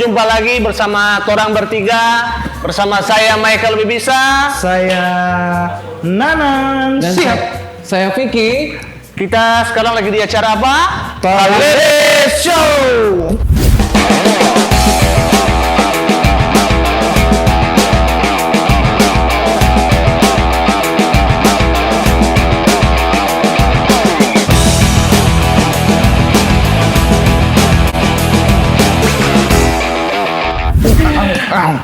berjumpa lagi bersama Torang bertiga. Bersama saya Michael Bibisa. Saya Nanang. Dan Siap. saya Vicky. Kita sekarang lagi di acara apa? Talent Show.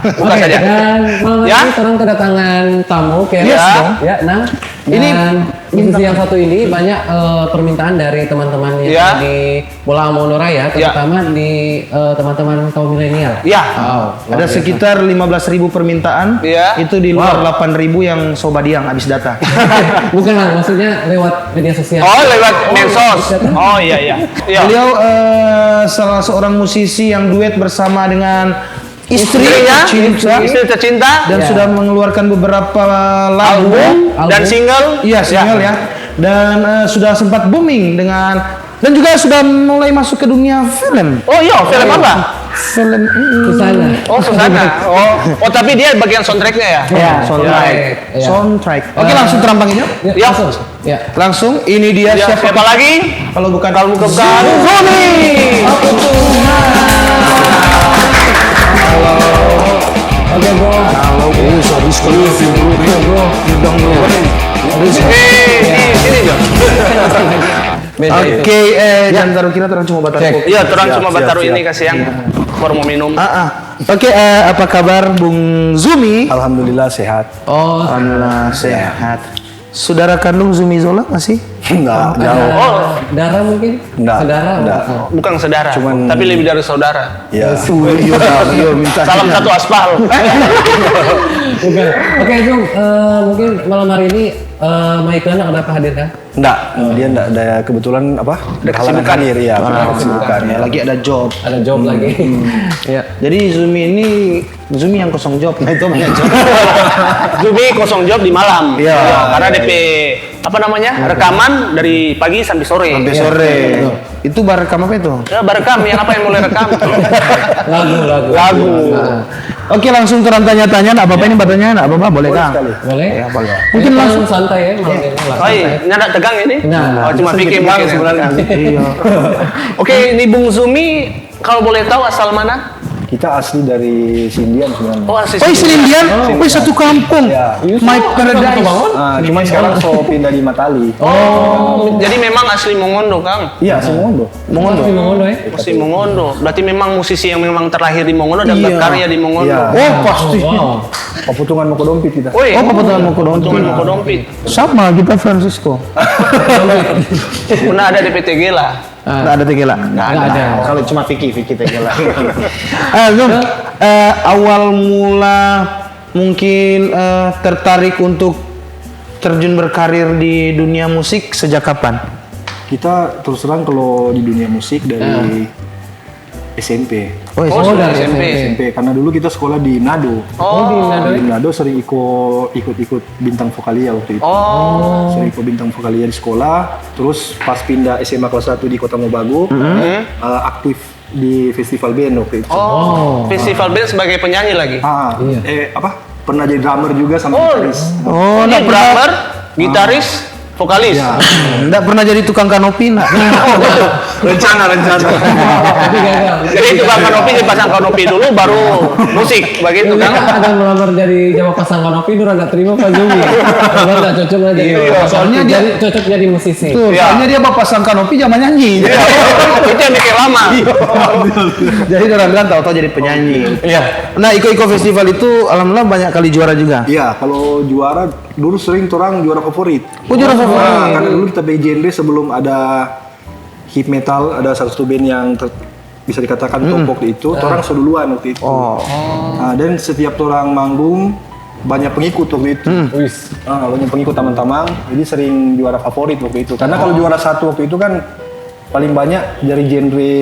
Buka saja. Dan malam Ya? ini sekarang kedatangan tamu Yes, dong. ya, nah. Dan musisi yang satu ini banyak permintaan dari teman-teman yang Ya. di Bola Amono Raya, terutama di teman-teman kaum milenial. Ya. Wow, luar Ada biasa. sekitar 15.000 permintaan. Iya. Itu di luar 8.000 yang Sobadiang habis data. Bukan, maksudnya lewat media sosial. Oh, lewat medsos. Oh, iya. Iya. Beliau salah seorang musisi yang duet bersama dengan Istrinya, tercinta istri tercinta, dan Ya. sudah mengeluarkan beberapa lagu album dan Album. single. Iya, single ya. Dan sudah sempat booming dengan dan juga sudah mulai masuk ke dunia film. Oh iya, film apa? Film Susana. Oh, Susana. Oh, tapi dia bagian soundtracknya ya? ya, soundtrack. Ya. Soundtrack. Oke, langsung terampangin yuk. Ya. Langsung. Ya. Langsung ini dia Ya, siapa lagi? kalau bukan Bukan Zumi. Aku Oke bro. Halo, sorry bro. Di sini Jo. Beda itu. Oke, dan taruh kira terang cuma batas. Cek. Iya, terang cuma bataru ini kasih yang baru mau minum. Oke, apa kabar Bung Zumi? Alhamdulillah sehat. Oh, Alhamdulillah sehat. Saudara kandung Zumi Zola masih? Enggak, jauh. Oh, darah mungkin? Enggak, Saudara? enggak. Oh. bukan saudara, tapi lebih dari saudara. Ya. Iya, minta. Salam satu aspal. Bukan. Oke, Zoom. Mungkin malam hari ini Michael ada hadir kan? Enggak, dia enggak ada kebetulan apa? Ada kesibukan. hadir ya, ada kesibukan ya. Lagi ada job. Ada job lagi. Ya. Jadi Zumi ini Zumi yang kosong job. Nah, itu banyak job. Zubi kosong job di malam. Iya. Ya, karena DP apa namanya? Rekaman dari pagi sampai sore. Sampai sore. Itu bar rekam apa itu? Ya, barekam yang apa yang mulai rekam? Lagu. Lagu. Nah, Oke, langsung terang tanya-tanya. Apa ini bertanya? Apa boleh Kang? sekali. boleh? Ya, boleh. Mungkin langsung santai ya malam ini. lah, Oh iya, santai. nyada tegang ini? Nah, Oh, cuma pikir mungkin sebenarnya. Iya. Oke, ini Bung Zumi, kalau boleh tahu asal mana? Kita asli dari Sindian sebenarnya. Oh, asli. Oh, Selindian? Oh, satu kampung. Ya. My Paradise. Cuma sekarang so pindah di Matali. Oh, jadi memang asli Mongondo, Kang. Iya, Semondo. Mongondo. Mongondo ya? Asli Mongondo. Berarti memang musisi yang memang terlahir di Mongondo dan Iya. berkarya di Mongondo. Iya. Oh, pasti. Wow. Paputungan Moko Dompit kita. Woi, Oh, kebetulan mau ke Dompit. Patungan Moko Dompit. Sama kita Francisco. Pernah ada DPTG lah. Nggak ada tegela. Nggak ada. Kalau cuma Vicky tegela. Zom, awal mula mungkin tertarik untuk terjun berkarir di dunia musik sejak kapan? Kita terus terang kalau di dunia musik dari SMP. Oh, dari SMP. SMP karena dulu kita sekolah di Nado. Oh, Di Nado sering ikut bintang vokalia waktu itu. oh. Sering ikut bintang vokalia di sekolah. Terus pas pindah SMA kelas 1 di Kota Mobagu, aktif di festival band waktu itu. Oh, festival band sebagai penyanyi lagi. Iya. Pernah jadi drummer juga sama gitaris. Oh, Ini drummer, gitaris, vokalis. Nggak pernah jadi tukang kanopi, nak. rencana. Tapi gagal. Jadi tukang kanopi dipasang kanopi dulu baru musik begitu Ini kan? kan ada melamar dari Jawa Pasang Kanopi, Nur nggak terima Pak Zumi. Karena nggak cocok aja. soalnya dia- jadi cocok jadi musisi. Tuh, Iya. soalnya dia bapak pasang kanopi zaman nyanyi. Itu yang bikin lama. Jadi orang bilang tahu-tahu jadi penyanyi. Iya. Nah, Iko Festival itu alhamdulillah banyak kali juara juga. Iya, kalau juara dulu sering orang juara favorit. Oh, juara favorit. Karena dulu kita band genre sebelum ada hip metal, ada satu band yang bisa dikatakan top waktu itu, orang seduluan waktu itu. Oh. Nah, dan setiap orang manggung banyak pengikut waktu itu. Wis. Banyak pengikut teman-teman, jadi sering juara favorit waktu itu. Karena kalau juara satu waktu itu kan paling banyak dari genre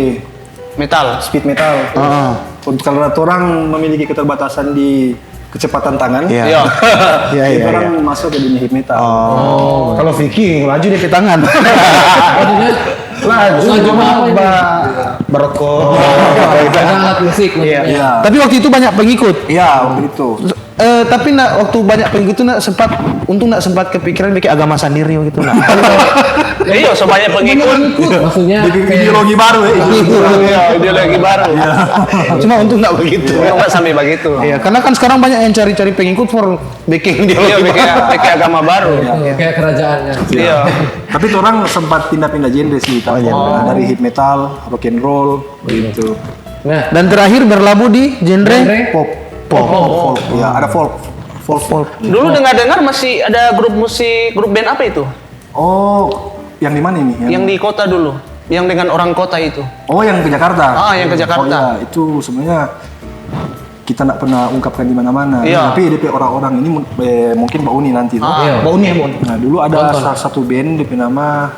Metal. speed metal. Untuk kalau orang memiliki keterbatasan di kecepatan tangan, Iya. Iya. Iya, jadi iya. orang masuk ke dunia hip metal. Oh. Kalau Vicky laju dia ke tangan. Maksudnya laju Laju apa ini? berokok. Ada alat musik maksudnya. Iya. Tapi waktu itu banyak pengikut. Iya, waktu itu. Tapi waktu banyak pengikut itu untung sempat kepikiran bikin agama sendiri gitu nak. Iya, sebanyak pengikut. Maksudnya Bikin kayak ideologi baru ya. Iya, ideologi baru. Cuma untung nggak begitu. Untung nggak sampai begitu. Iya, karena kan sekarang banyak yang cari-cari pengikut for bikin Iya, ideologi bikin agama baru. kayak kerajaannya. Iya. Tapi orang sempat pindah-pindah genre sih, dari hip metal, rock and roll, gitu. Nah, Dan terakhir berlabuh di genre Genre? Pop, folk, ya ada folk. Dulu dengar-dengar masih ada grup band apa itu? Oh, yang di mana ini? Yang di kota dulu. Yang dengan orang kota itu. Oh, yang ke Jakarta. Ah, yang ke Jakarta. Oh, ya, itu sebenarnya kita nggak pernah ungkapkan di mana-mana. Iya. Tapi DP orang-orang ini mungkin Mbak Uni nanti. tuh. iya. Bau nih ya, Bun. Nah, dulu ada salah satu band DP nama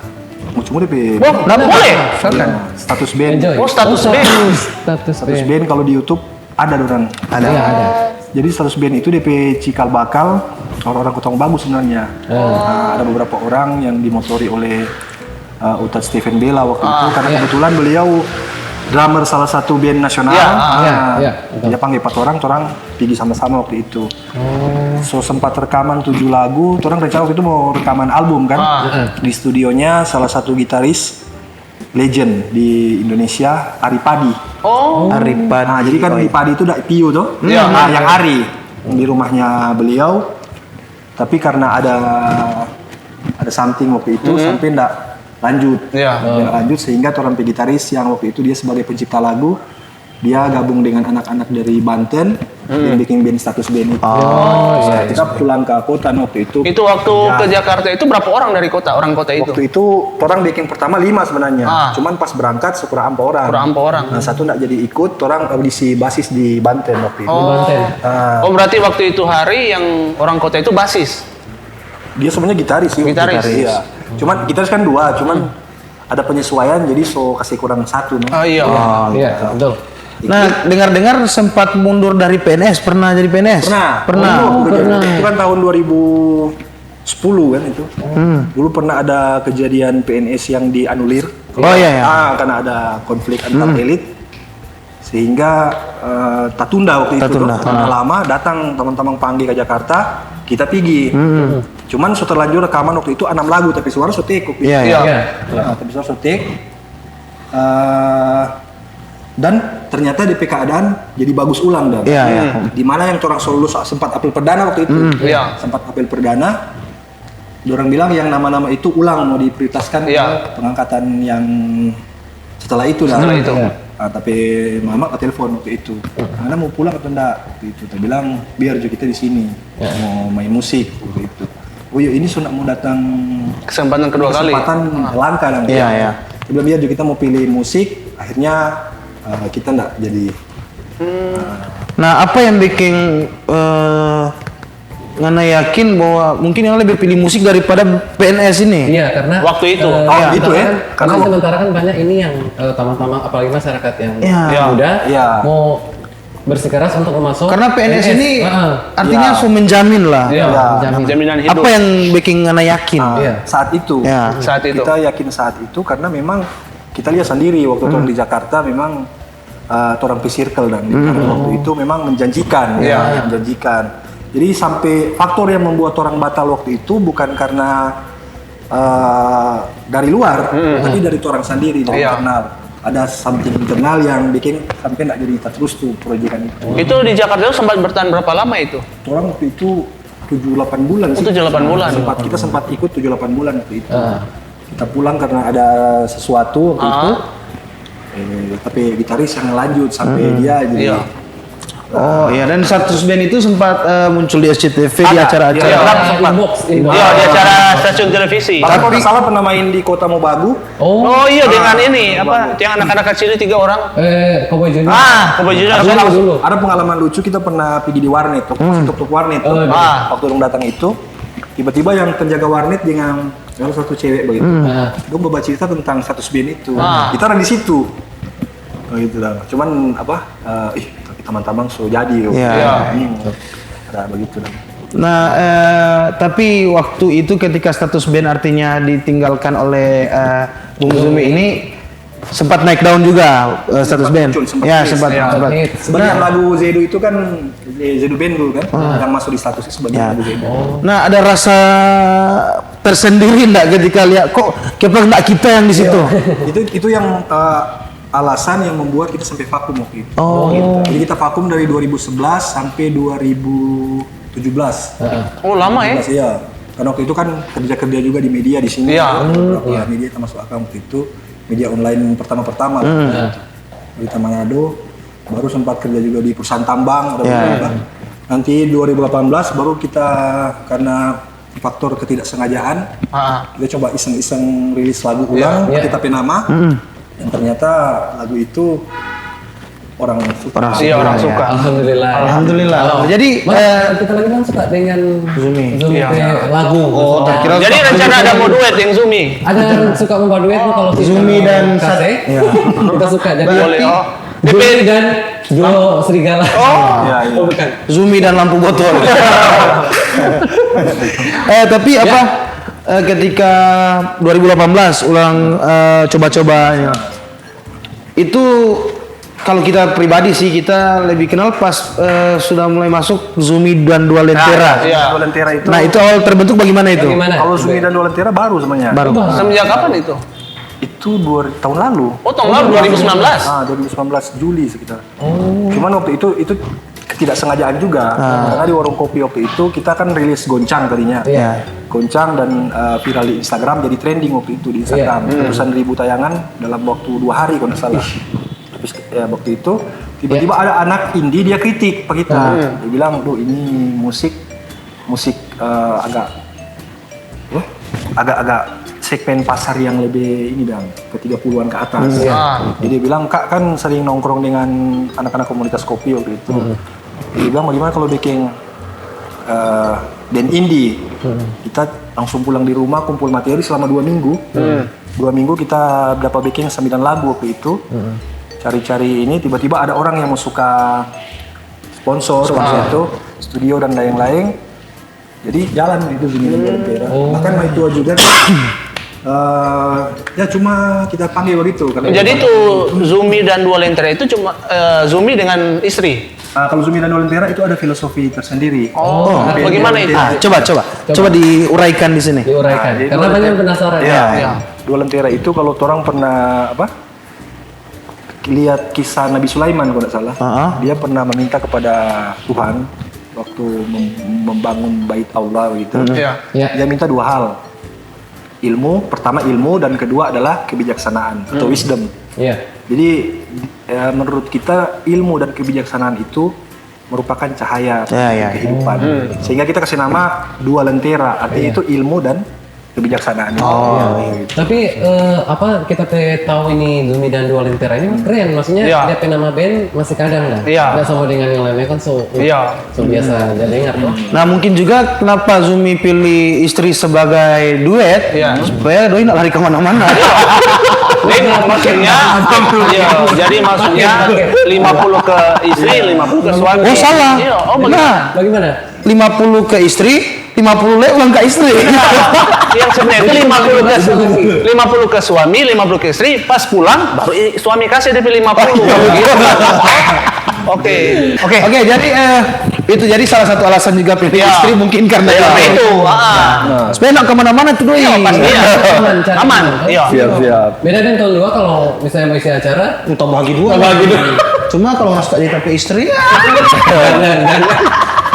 cuma DP. Oh, nggak boleh. Iya, status band. Enjoy. Oh, status band. Status Status band. band kalau di YouTube ada orang. Ada. Iya, ada. Jadi status band itu DP cikal bakal orang-orang Kotong Bagus sebenarnya. Nah, ada beberapa orang yang dimotori oleh Ustadz Steven Bella waktu itu karena kebetulan beliau drummer salah satu band nasional. Iya, iya, betul. Dia panggil 4 orang pergi sama-sama waktu itu. So sempat rekaman 7 lagu, orang rencana waktu itu mau rekaman album kan. Di studionya salah satu gitaris legend di Indonesia, Ari Padi. Oh, Arifan. Nah, jadi kan di Padi itu ada Pio tuh. Iya. Nah, yang Ari di rumahnya beliau. Tapi karena ada something waktu itu sampai enggak lanjut. Iya. Nggak lanjut sehingga orang gitaris yang waktu itu dia sebagai pencipta lagu, dia gabung dengan anak-anak dari Banten yang bikin band status band itu. Kita pulang ke kota waktu itu. itu waktu ke Jakarta itu berapa orang dari kota? Orang kota itu? Waktu itu orang bikin pertama 5 sebenarnya. Cuman pas berangkat sekurang 4 orang. Kurang 4 orang. Nah, satu enggak jadi ikut, orang audisi basis di Banten waktu itu. Banten. Nah, Oh, berarti waktu itu hari yang orang kota itu basis. dia sebenarnya gitaris sih. Gitaris. Iya. Cuman gitaris kan 2, cuman ada penyesuaian jadi so kasih kurang 1 nih. Oh iya. Iya, betul. Nah, dengar-dengar sempat mundur dari PNS, pernah jadi PNS? Pernah. Itu kan tahun 2010 kan itu. Dulu pernah ada kejadian PNS yang dianulir. Oh iya, iya. Karena ada konflik antar elit. Sehingga tertunda waktu itu. Tertunda. Karena lama datang teman-teman panggil ke Jakarta, kita pergi. Cuman setelah lanjut rekaman waktu itu 6 lagu tapi suara sotek. Iya, iya. Iya. Tapi suara sotek. Dan ternyata DP keadaan jadi bagus ulang dan Iya, iya. di mana yang orang solo sempat apel perdana waktu itu. Iya. Sempat apel perdana. Orang bilang yang nama-nama itu ulang mau diprioritaskan Iya. ke pengangkatan yang setelah itu dah. Setelah itu. Nah, tapi mama ke telepon waktu itu. Anda mau pulang atau enggak? Waktu itu dia bilang biar juga kita di sini mau main musik waktu itu. Oh iya ini sudah mau datang Kesempatan kedua kali. kesempatan langka dan Iya, iya. Dia bilang biar juga kita mau pilih musik. Akhirnya kita enggak jadi. Nah, apa yang bikin Ngana yakin bahwa mungkin yang lebih pilih musik daripada PNS ini? Iya, karena Waktu itu. Oh, gitu ya? Karena sementara kan banyak ini yang teman-teman apalagi masyarakat yang Iya. muda Iya. mau bersikeras untuk masuk. Karena PNS ini artinya Iya. so menjamin lah. Iya, Iya. menjamin. Jaminan hidup. Apa yang bikin Ngana yakin? Iya. Saat itu. Ya. Saat itu. Kita yakin saat itu karena memang kita lihat sendiri waktu orang di Jakarta memang orang P-Circle dan karena waktu itu memang menjanjikan, Iya. menjanjikan. Jadi sampai faktor yang membuat orang batal waktu itu bukan karena dari luar, tapi dari orang sendiri, dari Iya. internal. Ada something internal yang bikin sampai nggak jadi terus tuh proyekan itu. Itu di Jakarta itu sempat bertahan berapa lama itu? Orang waktu itu 7-8 bulan sih. 7-8 bulan. Kita sempat ikut 7-8 bulan waktu itu. Kita pulang karena ada sesuatu waktu itu. Tapi gitaris yang lanjut sampai dia jadi Iya. Oh iya, dan status band itu sempat muncul di SCTV di Ada, acara-acara. iya. Inbox. Iya, di acara stasiun televisi. Bahkan kalau nggak salah pernah main di Kota Mobagu. Oh iya, dengan ini apa? Yang anak-anak kecil 3 orang. Cowboy Junior. Kebajuan Dulu. Ada pengalaman lucu kita pernah pergi di warnet, tutup warnet. Waktu dong datang itu, tiba-tiba yang penjaga warnet dengan salah satu cewek begitu. Dong bawa cerita tentang status band itu. Kita ada di situ. Oh gitu lah. Cuman apa? Teman-teman so jadi. Iya. Ada begitu lah. Nah, tapi waktu itu ketika status band artinya ditinggalkan oleh Bung Zumi ini, sempat naik daun juga status band. muncul, sempat Ya, hits, sempat. ya. sempat. Hits. Sebagian lagu Zedo itu kan Zedo band dulu kan, yang masuk di statusnya sebagian Ya. lagu Zedo. Nah, ada rasa tersendiri enggak ketika lihat kok kenapa enggak kita yang di situ? Itu yang alasan yang membuat kita sampai vakum waktu itu. Oh. Jadi kita vakum dari 2011 sampai 2017. Heeh. Oh, lama ya? 2017, iya. Karena waktu itu kan kerja juga di media di sini. Iya. Beberapa media termasuk akang waktu itu media online pertama-pertama. Berita Manado, baru sempat kerja juga di perusahaan tambang. Ada beberapa. Nanti 2018 baru kita karena faktor ketidaksengajaan kita coba iseng-iseng rilis lagu ulang Iya. kita penama. Dan ternyata lagu itu orang suka. Iya, orang suka. Alhamdulillah. Alhamdulillah. Jadi Mas, kita lagi kan suka dengan Zumi. Iya. lagu. Oh, Suka. kira Jadi rencana ada mau duet yang Zumi. Ada suka membuat duet tuh kalau kita Zumi dan Kase, Iya. kita suka jadi Boleh. Oh. Zumi dan Duo Serigala. Iya, iya. Oh, bukan. Zumi dan lampu botol. Tapi apa ketika 2018 ulang coba-coba ya. Itu kalau kita pribadi sih kita lebih kenal pas sudah mulai masuk Zumi dan Dua Lentera. Iya. Dua Lentera itu. Nah, itu awal terbentuk bagaimana itu? Bagaimana? Kalau Zumi dan Dua Lentera baru sebenarnya. Baru. Semenjak kapan itu? Itu tahun lalu. Oh, tahun lalu 2019. 2019 Juli sekitar. Cuman waktu itu ketidaksengajaan juga. Karena di warung kopi waktu itu kita kan rilis Goncang tadinya. Iya. Goncang dan viral di Instagram jadi trending waktu itu di Instagram. Ratusan ribu tayangan dalam waktu 2 hari kalau nggak salah. Terus ya, waktu itu tiba-tiba ada anak indie dia kritik ke kita. Dia bilang, "Duh, ini musik agak segmen pasar yang lebih ini bang, ke 30-an ke atas." Jadi dia bilang, "Kak kan sering nongkrong dengan anak-anak komunitas kopi waktu itu." Dia bilang, "Bagaimana kalau bikin band indie?" Kita langsung pulang di rumah kumpul materi selama 2 minggu. 2 minggu kita dapat bikin 9 lagu waktu itu. Cari-cari ini tiba-tiba ada orang yang mau suka sponsor itu studio dan lain-lain. Jadi jalan itu Zumi dan Dua Lentera. Bahkan itu juga ya cuma kita panggil begitu karena Jadi itu Zumi dan Dua Lentera itu cuma Zumi dengan istri. kalau Zumi dan Dua Lentera itu ada filosofi tersendiri. Oh, bagaimana itu? Coba diuraikan di sini. Diuraikan. jadi Karena Dua banyak yang Lentera- penasaran. Iya. Iya. Dua Lentera itu kalau orang pernah lihat kisah Nabi Sulaiman kalau tidak salah, dia pernah meminta kepada Tuhan waktu membangun bait Allah gitu. Iya. Iya. Dia minta 2 hal. Pertama ilmu dan kedua adalah kebijaksanaan atau wisdom. Iya. Jadi menurut kita ilmu dan kebijaksanaan itu merupakan cahaya kehidupan. Sehingga kita kasih nama Dua Lentera, artinya itu ilmu dan kebijaksanaan. Tapi apa kita tahu ini Zumi dan Dua Lentera ini keren, maksudnya Iya. dia nama band masih kadang lah. Iya. Nggak sama dengan yang lainnya kan so biasa jadi dengar tuh. Nah, mungkin juga kenapa Zumi pilih istri sebagai duet supaya doi nggak lari kemana-mana. Jadi maksudnya, jadi maksudnya 50 ke istri, 50 ke suami. Oh, salah. Iya. Oh, Nah, Bagaimana? 50 ke istri, 50 ulang ke istri. yang sebenarnya itu 50 ke suami, 50 ke istri, pas pulang baru suami kasih DP 50. Gitu. Oke. Jadi itu jadi salah satu alasan juga pilih Iya. istri mungkin karena Ya, itu. itu. Supaya nggak kemana-mana tuh doi. Pasti ya. Aman. Iya. Siap. Beda dengan tahun 2 kalau misalnya mau isi acara Entah bagi dua. Cuma kalau nggak suka jadi istri,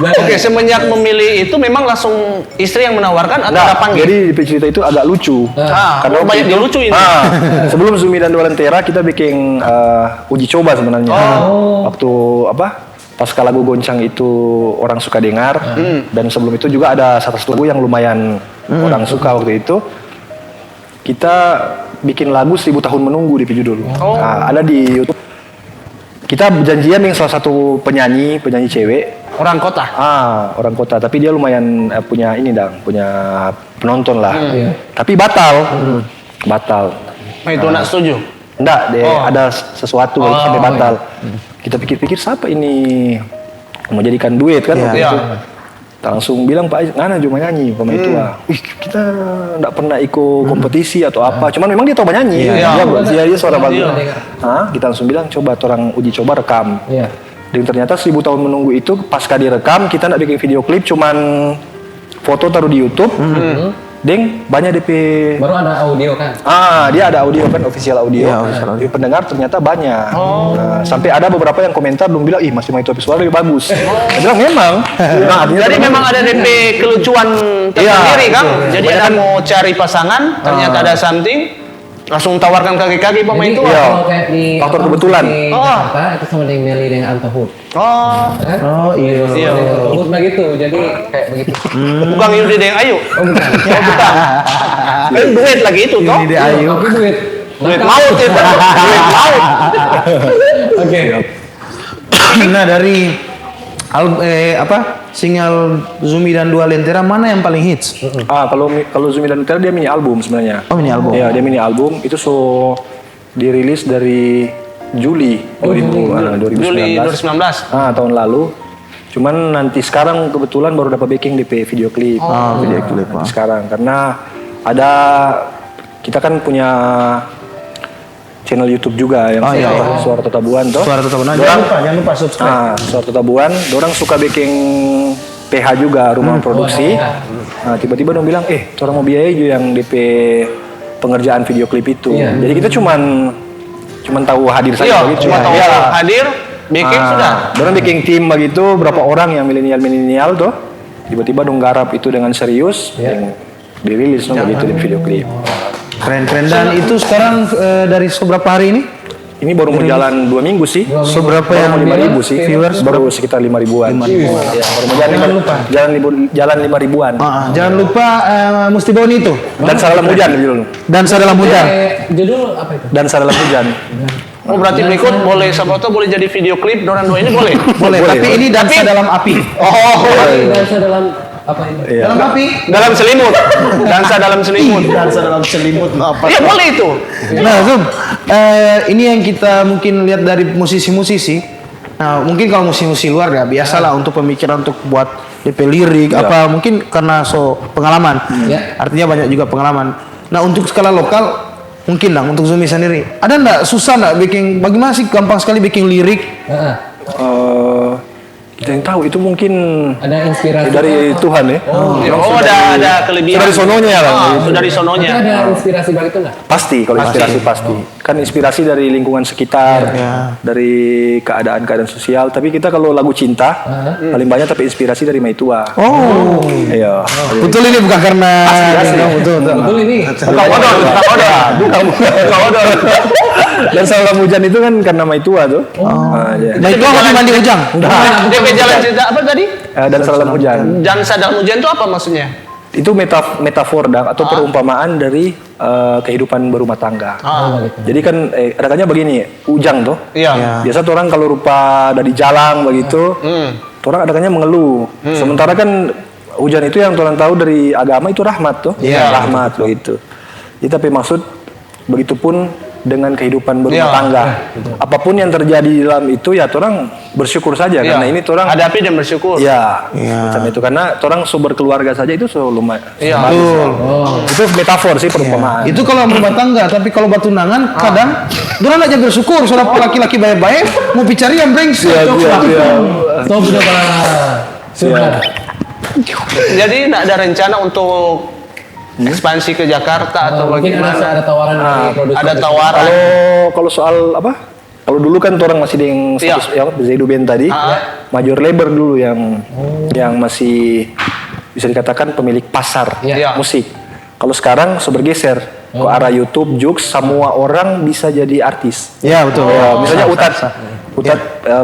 Oke, semenjak memilih itu memang langsung istri yang menawarkan atau ada panggil? Jadi di cerita itu agak lucu. Karena waktu banyak itu- dilucuin. Sebelum Zumi dan Dua Lentera kita bikin uji coba sebenarnya. Waktu pas lagu Goncang itu orang suka dengar dan sebelum itu juga ada satu lagu yang lumayan orang suka waktu itu. Kita bikin lagu 1000 tahun menunggu di judul. Nah, ada di YouTube. Kita janjian dengan salah satu penyanyi cewek. Orang kota. Orang kota, tapi dia lumayan punya penonton lah. Tapi batal. Nah, itu nak setuju. Enggak, ada sesuatu sampai batal. Kita pikir-pikir siapa ini mau jadikan duet kan waktu Iya. itu. Kita langsung bilang Pak Ngana cuma nyanyi pemain tua. Kita nggak pernah ikut kompetisi atau apa. Cuman memang dia tahu nyanyi. Dia suara bagus. Kita langsung bilang coba orang uji coba rekam. Iya. Dan ternyata 1000 tahun menunggu itu pasca direkam kita nggak bikin video klip, cuman foto taruh di YouTube. Deng banyak DP. Baru ada audio kan? Dia ada audio kan, official audio. Di pendengar ternyata banyak. Sampai ada beberapa yang komentar belum bilang, ih masih main topi suara lebih bagus. Saya bilang memang. Jadi memang ada DP kelucuan tersendiri kan. Jadi ada mau cari pasangan, ternyata ada something, langsung tawarkan kaki-kaki pemain tua. Kalau kayak di Faktor kebetulan. Jakarta itu sama dengan Meli dengan Antahud. Oh iya. Antahud begitu, jadi kayak begitu. Bukan Yudi Deng Ayu. Bukan. Kan duit lagi itu toh. Ini dia Ayu. Tapi duit. Duit laut itu. Duit laut. Oke. Nah dari single Zumi dan Dua Lentera mana yang paling hits? Kalau Zumi dan Lentera dia mini album sebenarnya. Oh, mini album. Iya, dia mini album itu dirilis dari Juli 2019. Juli 2019. Tahun lalu. Cuman nanti sekarang kebetulan baru dapat backing DP video klip. Video klip. Sekarang karena kita kan punya channel YouTube juga yang Suara Tatabuan toh. Suara Tatabuan. Jangan lupa subscribe. Suara Tatabuan, dorang suka bikin PH juga rumah produksi. Nah, tiba-tiba dong bilang, orang mau biayai juga yang DP pengerjaan video klip itu. Jadi kita cuman tahu hadir saja begitu. Cuma tahu hadir, bikin sudah. Dorang bikin tim begitu, berapa orang yang milenial tuh. Tiba-tiba dong garap itu dengan serius, yang dirilis dong begitu di video klip. Keren. Dan itu sekarang dari seberapa hari ini? Ini baru mau jalan 2 minggu sih. Seberapa Baru yang 5.000 sih. viewers? Baru sekitar 5.000-an. Ya, baru mau jalan 5.000-an. Jangan lupa Musti Boni itu. Dansa dalam hujan dulu. Dansa dalam hujan. Judul apa itu? Dansa dalam hujan. Oh berarti berikut boleh Saboto boleh jadi video klip Doran dua ini boleh. Boleh. Tapi ini dansa dalam api. Dansa dalam apa ini? Dalam api. Dalam selimut. Dansa dalam selimut. Dansa dalam selimut. Apa? Iya boleh itu. Nah, Zoom, ini yang kita mungkin lihat dari musisi-musisi. Nah, mungkin kalau musisi-musisi luar ya biasalah untuk pemikiran untuk buat DP lirik apa mungkin karena pengalaman. Artinya banyak juga pengalaman. Nah, untuk skala lokal mungkin untuk Zumi sendiri. Ada enggak susah enggak bikin bagaimana sih gampang sekali bikin lirik? Kita yang tahu itu mungkin Ada inspirasi dari Tuhan ya. Ada kelebihan. Dari sononya lah. Itu dari Tapi sononya. ada inspirasi begitu nggak? Pasti kalau inspirasi pasti. Kan inspirasi dari lingkungan sekitar, dari keadaan sosial. Tapi kita kalau lagu cinta paling banyak tapi inspirasi dari Maitua. Oh. Iya. Betul ini bukan karena betul. Betul ini. Bukan odol. Dan dalam hujan itu kan karena Maitua tuh. Nah, itu apa mandi ujang? DP jalan cerita apa tadi? Dan dalam hujan. Dansa dalam hujan itu apa maksudnya? Itu metafor atau perumpamaan dari kehidupan berumah tangga. Jadi kan katanya begini, ujang tuh. Iya. Biasa tuh orang kalau rupa dari jalan begitu, orang adanya mengeluh. Sementara kan hujan itu yang orang tahu dari agama itu rahmat tuh. Rahmat begitu. Jadi tapi maksud begitupun dengan kehidupan berumah tangga. Apapun yang terjadi di dalam itu ya orang bersyukur saja karena ini orang hadapi dan bersyukur. Macam itu karena orang berkeluarga saja itu lumayan. Betul. Itu metafor sih perumpamaan. Itu kalau berumah tangga, tapi kalau batunangan kadang dorang aja bersyukur soalnya laki-laki baik-baik mau bicara yang brengsek. Stop sudah Pak. Sudah. Jadi tidak ada rencana untuk ekspansi ke Jakarta atau Mungkin bagaimana? ada tawaran dari produser. Ada tawaran. Kalau soal apa? Kalau dulu kan orang masih dengan status yang Zaidu Band tadi, major label dulu yang masih bisa dikatakan pemilik pasar musik. Kalau sekarang bergeser ke arah YouTube, Jux, semua orang bisa jadi artis. Iya betul. Misalnya Utat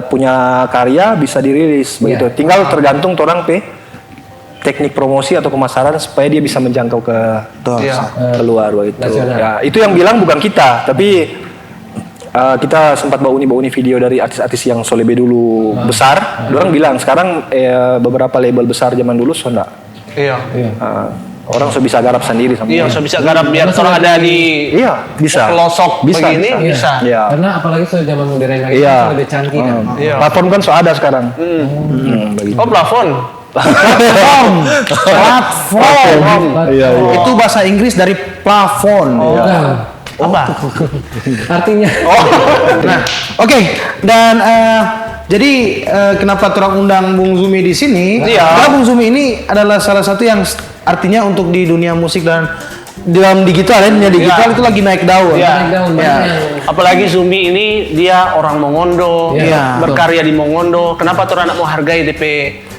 punya karya bisa dirilis begitu. Tinggal tergantung orang teknik promosi atau pemasaran supaya dia bisa menjangkau ke luar itu. Ya, itu yang bilang bukan kita, tapi kita sempat bawa ini video dari artis-artis yang Solebe dulu besar. Orang bilang sekarang beberapa label besar zaman dulu enggak. Orang bisa garap sendiri sama. Iya, bisa garap biar orang ada di bisa. pelosok begini bisa. Iya. Karena apalagi zaman modern lagi lebih canggih kan. Platform kan ada sekarang. Oh, plafon. Platform. Iya. Itu bahasa Inggris dari plafon. Bukan. Apa? Artinya. Nah, oke. Dan jadi kenapa orang undang Bung Zumi di sini? Iya. Karena Bung Zumi ini adalah salah satu yang artinya untuk di dunia musik dan dalam digital ya, dunia digital Iya. itu lagi naik daun. Iya. Naik daun, Iya. banyak yang- Apalagi Zumi ini dia orang Mongondo, Iya, berkarya di Mongondo. Kenapa orang nak mau hargai DP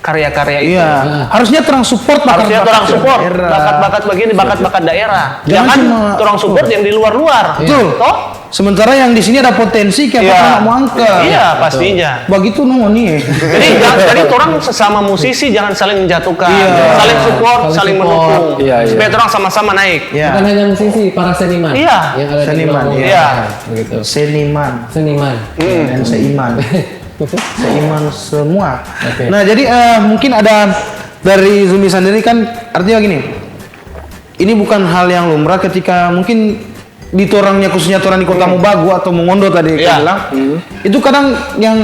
karya-karya itu? Iya. Harusnya terang support Harusnya orang support daerah. bakat-bakat begini, bakat-bakat daerah. Jangan Jangan cuma- orang support yang di luar-luar. Betul. Toh? Sementara yang di sini ada potensi kayak orang mau angkat. Iya, pastinya. Begitu no nih. Jadi orang sesama musisi jangan saling menjatuhkan, Iya. saling support, Saling saling support. mendukung. Iya, iya. Supaya orang sama-sama naik. Ya. Bukan hanya musisi, para seniman. Iya. Yang ada Seniman, di iya. Begitu. Seniman Seniman. dan seiman. Seiman semua. Oke. Nah, jadi mungkin ada dari Zumi sendiri kan artinya gini. Ini bukan hal yang lumrah ketika mungkin di torangnya khususnya torang di Kota Mubagu atau Mongondo tadi Iya. kan bilang. Itu kadang yang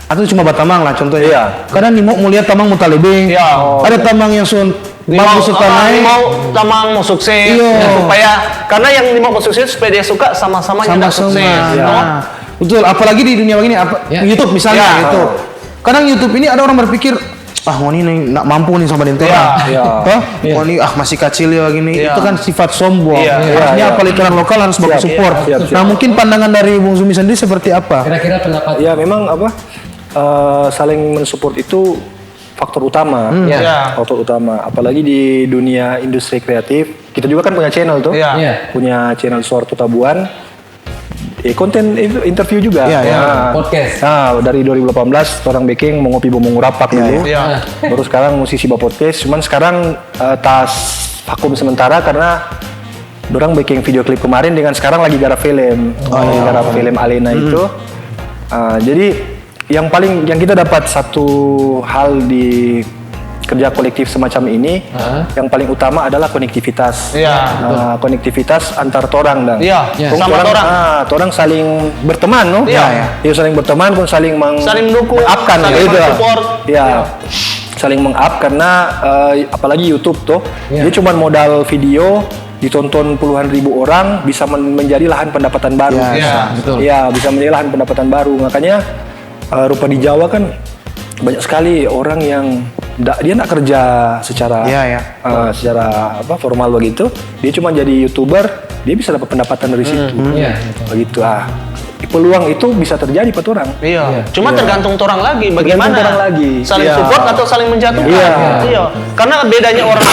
atau cuma Batamang lah contohnya. Iya. Kadang nih mau lihat tamang mutalebe. Iya. Ada tamang yang sun bagus suka naik. mau tamang mau sukses Iya. supaya karena yang mau sukses supaya dia suka sama-sama nyedak sama-sama. sukses. Ya. toh? Betul, apalagi di dunia begini Ya. YouTube misalnya Ya. itu. Kadang YouTube ini ada orang berpikir mau ini nak mampu nih sama Dentera. Iya. Toh? Mau ini masih kecil ya gini. Iya. Itu kan sifat sombong. Iya. Artinya apalagi orang lokal harus baku support. Siap. Nah, mungkin pandangan dari Bung Zumi sendiri seperti apa? Kira-kira pendapat Ya memang saling mensupport itu faktor utama. Iya. Faktor utama. Apalagi di dunia industri kreatif, kita juga kan punya channel tuh. Iya. Iya. Punya channel Suara Tabuan. Konten itu interview juga. Iya, iya. Podcast. Nah, dari 2018 orang baking mau ngopi bumbu rapak dulu. Iya. Baru sekarang musisi podcast. Cuman sekarang tas vakum sementara karena orang baking video klip kemarin dengan sekarang lagi garap film. Lagi garap film Alena itu. Jadi yang kita dapat satu hal di kerja kolektif semacam ini, yang paling utama adalah konektivitas. Iya. Konektivitas antar torang dan. Iya, sama torang. orang. Torang saling berteman, no? Iya. Ya, saling berteman, pun saling Saling mendukung, mengupkan saling gitu. mensupport. Ya. Saling meng-up karena apalagi YouTube tuh, Iya. dia cuma modal video ditonton puluhan ribu orang bisa menjadi lahan pendapatan baru. Iya, betul. Iya, bisa menjadi lahan pendapatan baru. Makanya rupa di Jawa kan banyak sekali orang yang dia nak kerja secara Iya, iya. secara formal begitu, dia cuma jadi YouTuber, dia bisa dapat pendapatan dari situ. Iya. Begitu peluang itu bisa terjadi buat orang. Iya. Cuma tergantung orang lagi bagaimana. Tergantung orang lagi. Saling Iya. support atau saling menjatuhkan. Iya. Karena bedanya orang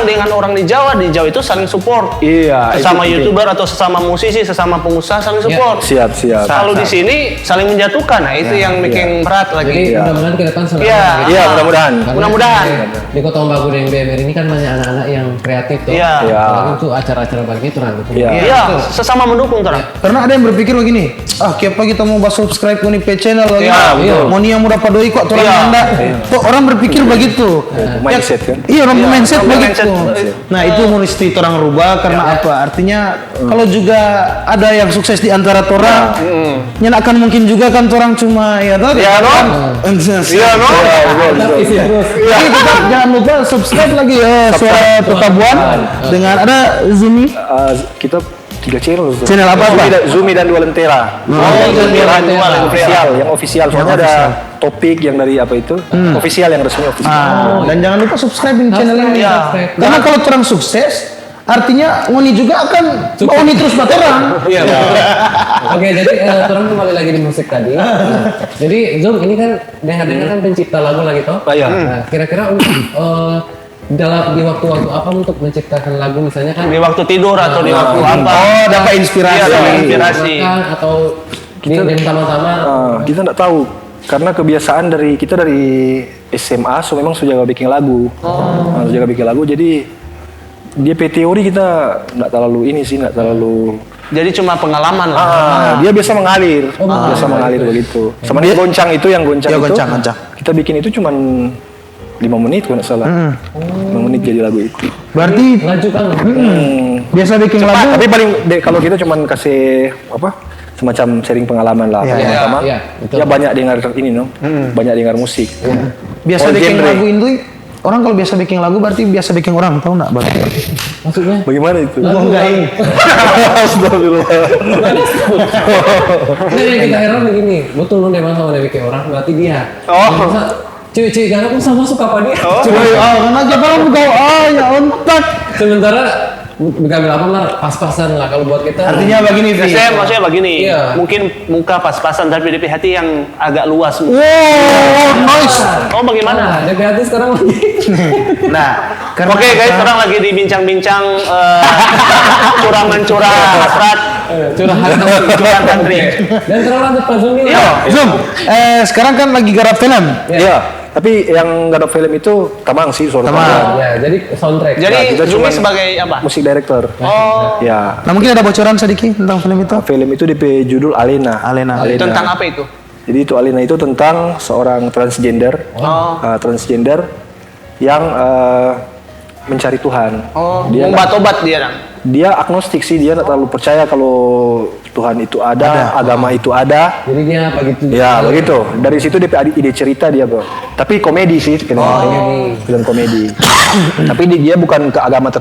dengan orang di Jawa itu saling support. Iya, Sesama itu penting. YouTuber atau sesama musisi, sesama pengusaha saling support. Siap. Kalau di sini saling menjatuhkan, nah itu yang bikin berat Jadi lagi. mudah-mudahan ke depan selalu. Iya. Iya, mudah-mudahan. Karena Mudah-mudahan. Di Kota Mubagu dan BMR ini kan banyak anak-anak yang kreatif tuh. Iya. Iya. Apalagi untuk acara-acara begitu kan. Iya. Iya, sesama mendukung orang. Karena ada yang berpikir begini, kenapa kita mau bahas subscribe ke Unipe channel lagi? Iya, betul. Mau yang mau dapat doi kok orang Iya. anda. Tuh orang berpikir begitu. Mindset kan. Iya, orang mindset orang begitu. mindset. Nah, itu mesti orang rubah karena apa? Artinya kalau juga ada yang sukses di antara orang, akan mungkin juga kan orang cuma ya toh. Iya, no? Iya, no? Isi terus. Jadi tetap jangan lupa subscribe lagi ya Suara Tabuan dengan ada Zumi Kita 3 channel tuh. Channel apa? Zumi dan Dua Lentera. Zumi dan Dua Lentera. Official, yang official. Soalnya ada topik yang dari apa itu? Official yang resmi official. dan jangan lupa subscribe di channel ini. Iya. Karena kalau orang sukses, artinya Ngoni juga akan Ngoni terus buat orang. Iya. Oke, jadi orang kembali lagi di musik tadi. Jadi Zoom ini kan dengar-dengar kan pencipta lagu lagi toh. Iya. Nah, kira-kira dalam di waktu-waktu apa untuk menciptakan lagu misalnya kan Di waktu tidur atau di waktu apa? Oh, dapat inspirasi. Iya, dapat inspirasi. makan atau di sama-sama. Kita nggak tahu karena kebiasaan dari kita dari SMA memang sudah bikin lagu. Sudah bikin lagu jadi dia teori kita nggak terlalu nggak terlalu Jadi cuma pengalaman lah. dia biasa mengalir, begitu. Sama dia goncang itu yang goncang Ya, itu. goncang. Kita bikin itu cuman 5 menit kalau nggak salah. 5 menit jadi lagu itu. Berarti Laju kan. biasa bikin Cepat, lagu. tapi paling kalau kita cuman kasih semacam sharing pengalaman lah Iya, sama-sama. iya, betul. Ya banyak dengar ini Banyak dengar musik. Biasa All bikin genre. lagu itu orang kalau biasa bikin lagu berarti biasa bikin orang, tahu nggak berarti? Maksudnya? Bagaimana itu? Menggaing. Astagfirullah. Nah, yang kita heran begini, betul lu memang sama dia bikin orang, berarti dia. Masa cewek-cewek gana pun sama suka apa dia? Karena aja kalau kau ya ontak. Sementara kami apa lah pas-pasan lah kalau buat kita. Artinya begini, Vi. Saya maksudnya begini, Iya. mungkin muka pas-pasan tapi DP hati yang agak luas. Wow, nice. Oh bagaimana? Nah, DP hati sekarang lagi. Nah, karena Oke guys, orang lagi dibincang-bincang curang-mencurah hasrat, curang country. Dan terlalu lanjut Pak Zoom ini. Iya. Zoom, sekarang kan lagi garap film. Iya. Tapi yang garap film itu Tamang sih, suara Tamang. Tamang. Ya, jadi soundtrack. Jadi kita Zumi cuman- sebagai apa? Musik director. Oh, Ya. Nah, mungkin ada bocoran sedikit tentang film itu? Film itu DP judul Alena. Alena. tentang apa itu? Jadi itu Alena itu tentang seorang transgender, Oh. transgender yang mencari Tuhan. Oh, Dia obat-obat dia dong. Dia agnostik sih, dia nggak terlalu percaya kalau Tuhan itu ada, agama itu ada. Jadi dia begitu. Ya begitu. Dari situ dia ide cerita dia bro. Tapi komedi sih, film komedi. Tapi dia bukan ke agama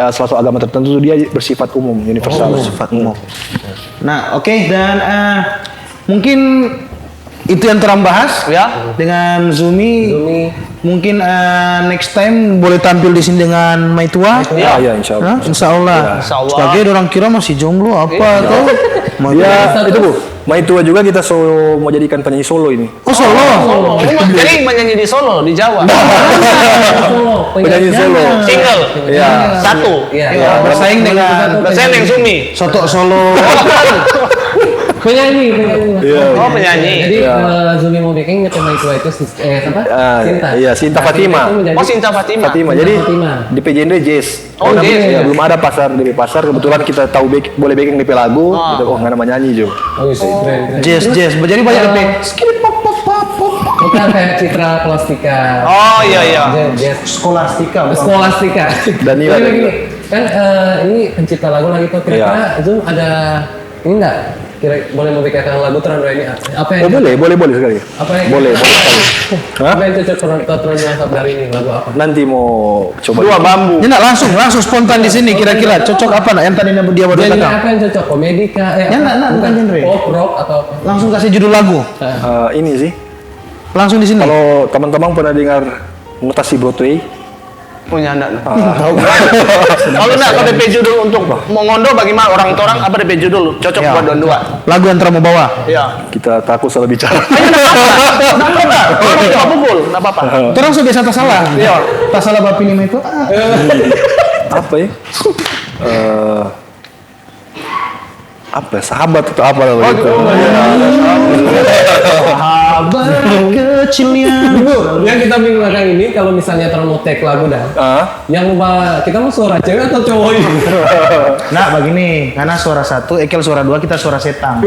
suatu agama tertentu, dia bersifat umum, universal. Bersifat umum. Nah, oke, dan mungkin itu yang terang bahas Ya. dengan Zumi. Zumi. Mungkin next time boleh tampil di sini dengan Maitua. Ya, ya insya Allah. Hah? Insya Allah. Insya Allah. Sebagai orang kira masih jomblo apa tuh? Dia itu bu, Maitua juga kita mau jadikan penyanyi solo ini. Oh Solo. Oh, jadi menyanyi di Solo, di Jawa. Solo. Penyanyi solo. Single. Iya. Satu. Iya. Ya, bersaing dengan Saya yang Zumi. Soto Solo. Penyanyi. Oh, penyanyi. Jadi Zumi mau bikin tema itu apa? Cinta. Iya, Sinta Fatima. Itu menjadi- Oh, Sinta Fatima. Fatima. Sinta Jadi Fatima. di genre jazz. Oh, Karena jazz. ya, belum ada pasar di pasar. Kebetulan kita tahu boleh backing DP lagu. Kita, nggak nama nyanyi juga. Oh, iya, keren. Jazz. Jadi banyak Eh, DP. Bukan kayak Citra Plastika. Oh iya iya. Jazz. Skolastika. Skolastika. Danila, Jadi begini, Danila. kan ini pencipta lagu lagi tuh. Kira-kira Zoom ada ini enggak? Kira boleh membikinkan lagu Trandra ini apa yang Boleh sekali. Apa yang Boleh sekali. Hah? apa yang cocok ke Trandra dari ini lagu apa? Nanti mau coba. Dua bambu. Ini nak langsung spontan di sini kira-kira cocok apa nak yang tadi dia baru Genre kata. apa yang cocok? Komedi kah? Ya, enggak, bukan genre. Pop, rock atau apa? Langsung kasih judul lagu. Ini sih. Langsung di sini. Kalau teman-teman pernah dengar notasi Broadway? Punya anda. Kalau enggak kalau DP judul untuk mengondo bagaimana orang apa DP judul cocok Ya. buat don dua. Lagu yang mau bawa. Iya. Kita takut salah bicara. Enggak apa-apa. Orang cuma pukul, enggak apa-apa. Terus biasa tak salah. Iya. Tak salah bapi lima itu. Apa ya? Apa ya? Sahabat itu apa namanya itu? Sahabat kecilnya. Yang kita bingung akan ini kalau misalnya terlalu take lagu dah. Yang kita mau suara cewek atau cowok ini? Nah, begini, karena suara satu, Ekel suara dua, kita suara setang.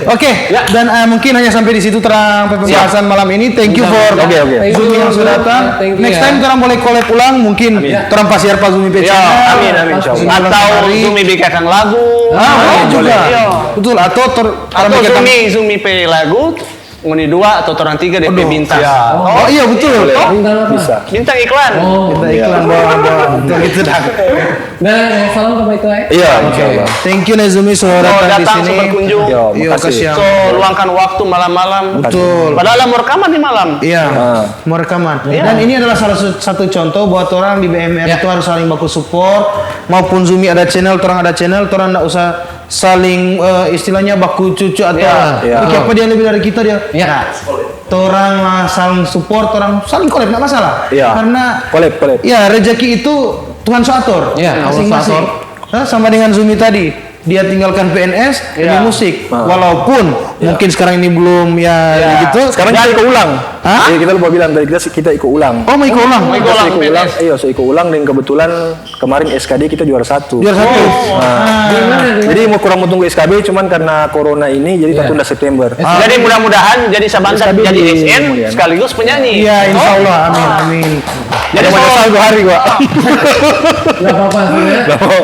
Oke, dan mungkin hanya sampai di situ terang pembahasan malam ini. Thank you for Oke. Zumi yang sudah datang. Thank you, Next ya. time orang boleh collab ulang, mungkin terang pasiar Pak Zumi PC. Ya, amin Insya Allah. Atau Zumi bikinkan lagu. Boleh juga. Iya. Betul, atau Atau Zumi pay lagu. Nguni dua atau orang tiga DP bintang. Oh iya betul. Bintang apa? Bisa. Bintang iklan. Oh. Kita iklan bawa betul gitu dah. Nah, salam ke itu Iya, insya Allah. Thank you Nezumi sudah So, datang di datang sini. berkunjung. Yo, Iya, makasih. kasih So, luangkan waktu malam-malam. Betul. Padahal mau rekaman di malam. Iya, mau rekaman. Dan ini adalah salah satu contoh buat orang di BMR itu harus saling baku support. Maupun Zumi ada channel, orang ada channel, orang nggak usah saling istilahnya baku cucu atau Iya. "Ih, apa dia lebih dari kita dia. Iya. Nah, orang saling support, orang saling collab nggak masalah. Iya. Karena Collab. ya rezeki itu Tuhan suatur. Iya, Allah masing-masing. suatur. Nah, sama dengan Zumi tadi, dia tinggalkan PNS demi musik. Walaupun mungkin sekarang ini belum gitu. Sekarang kita ikut ulang. Hah? Kita lupa bilang tadi kita ikut ulang. Oh, mau ikut ulang. Mau ikut ulang. Ikut ulang. Iya, saya ikut ulang dan kebetulan kemarin SKD kita juara 1. Juara satu. Jadi mau kurang mau tunggu SKB cuman karena corona ini jadi tertunda September. Jadi mudah-mudahan jadi sabantar SKB jadi di SN kemudian. sekaligus penyanyi. Iya, insya Allah. Amin, amin. Jadi solo hari gua. Nggak apa-apa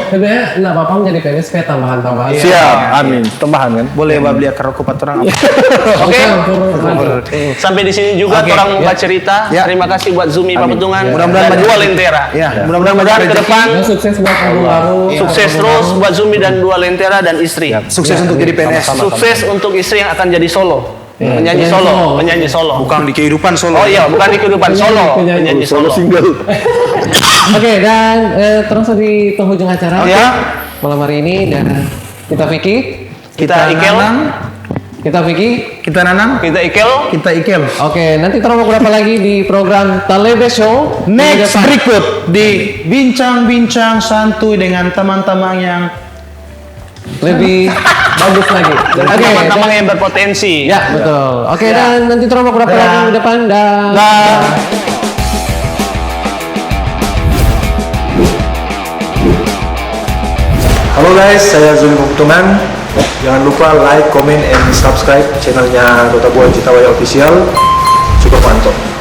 sebenarnya nggak apa-apa menjadi PNS kayak tambahan-tambahan. Siap, amin. Tambahan kan? Boleh beli akar rokok orang apa? Oke. Oke. Sampai di sini juga Oke, orang mau ya. cerita. Ya. Terima kasih buat Zumi Papetungan Mudah-mudahan dan banyak- Dua Lentera. Ya, Mudah-mudahan ke depan Dan sukses buat album baru. sukses terus buat Zumi dan Dua Lentera dan istri. Sukses untuk jadi PNS. Sukses untuk istri yang akan jadi solo. Penyanyi Penyanyi solo, solo. penyanyi solo. Bukan di kehidupan solo. Oh iya, bukan di kehidupan solo, Penyanyi penyanyi solo. Oke, dan terus di penghujung acara Ya. malam hari ini dan kita Vicky, Kita Ikel, Nanang, kita Vicky. kita Nanang, kita Ikel. kita Ikel. Oke, nanti terus berapa lagi di program Talebe Show. Next Minggu depan. berikut di bincang-bincang santuy dengan teman-teman yang Lebih bagus lagi. Dan Oke, teman-teman yang berpotensi. ya betul. Oke, dan nanti terus berapa lagi minggu depan dan Halo guys, saya Zumi Papetungan. Jangan lupa like, comment, and subscribe channelnya Kota Buah Citawaya Official. Super mantap.